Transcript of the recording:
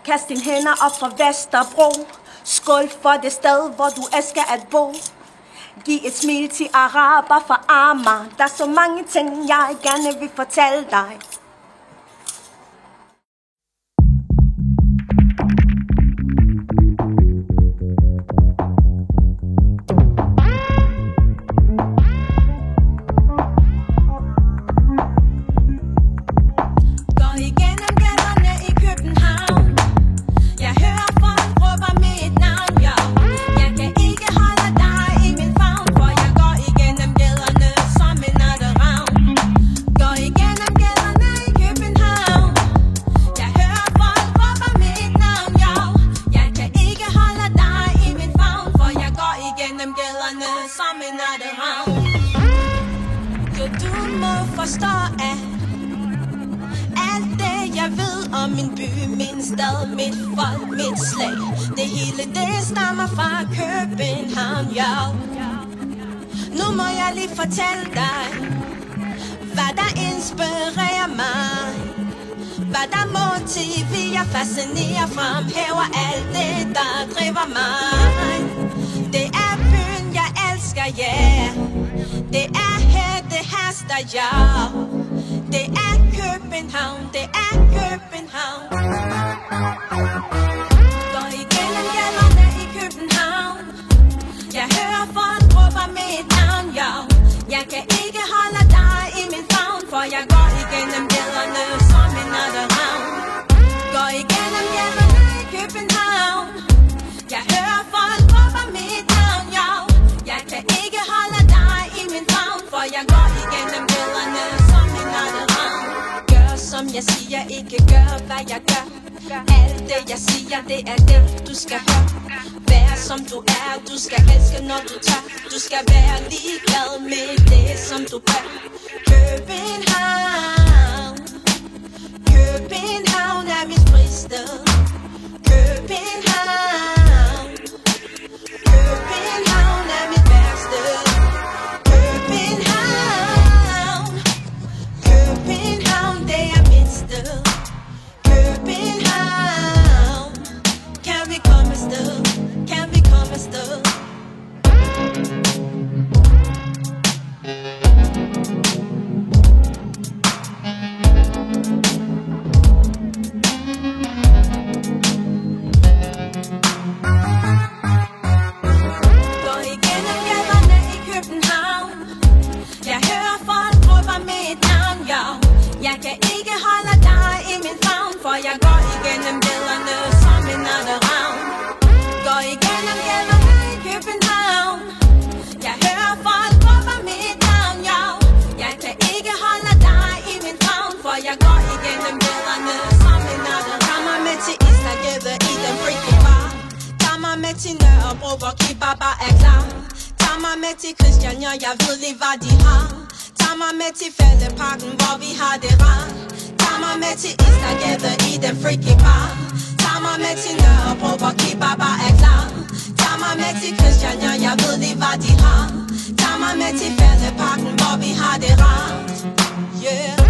Kast dine hænder op fra Vesterbro. Skål for det sted, hvor du elsker at bo. Giv et smil til araber for Amager. Der er så mange ting, jeg gerne vil fortælle dig. Fortæl dig, hvad der inspirerer mig, hvad der motiverer, fascinerer, fremhæver alt det, der driver mig. Det er byen, jeg elsker, ja. Det er her, det haster, ja. Det er København, det er København. Går igennem gaderne i København. Jeg hører folk råber mit navn, ja. Jeg kan ikke holde dig i min favn, for jeg går igennem gaderne som en natteravn. Går igennem gaderne i København. Jeg hører folk råbe mit navn, ja. Jeg kan ikke holde dig i min favn, for jeg går igennem gaderne som en natteravn. Gør som jeg siger, ikke gør hvad jeg gør. Alt det jeg siger, det er det du skal høre. Vær som du er, du skal elske når du tør. Du skal være ligeglad med det som du bør. København, København er mit fristed. København, København er mit værsted. København, København det er mit sted. København, kan vi komme afsted? Kan vi komme afsted? Går igennem gaderne i København. Jeg hører folk råbe mit navn, ja. Jeg kan ikke holde dig i min favn, for jeg går igennem gaderne som en natteravn. Går igennem gaderne i København. Jeg hører folk råbe mit navn, ja. Jeg kan ikke holde dig i min favn, for jeg går igennem gaderne som en natteravn. Tag mig med til Istergade i den freaky bar. Tag mig med til Nørrebro, hvor kebabber er klar. Tag mig med til Christiania, jeg ved lige hvad de har. Tag mig med til Fældeparken, hvor vi har det rart. Tag mig med til Istergade i den freaky bar. Tag mig med til Nørrebro, hvor kebabber er klar. Tag mig med til Christiania, jeg ved lige hvad de har. Tag mig med til Fældeparken, hvor vi har det rart. Yeah.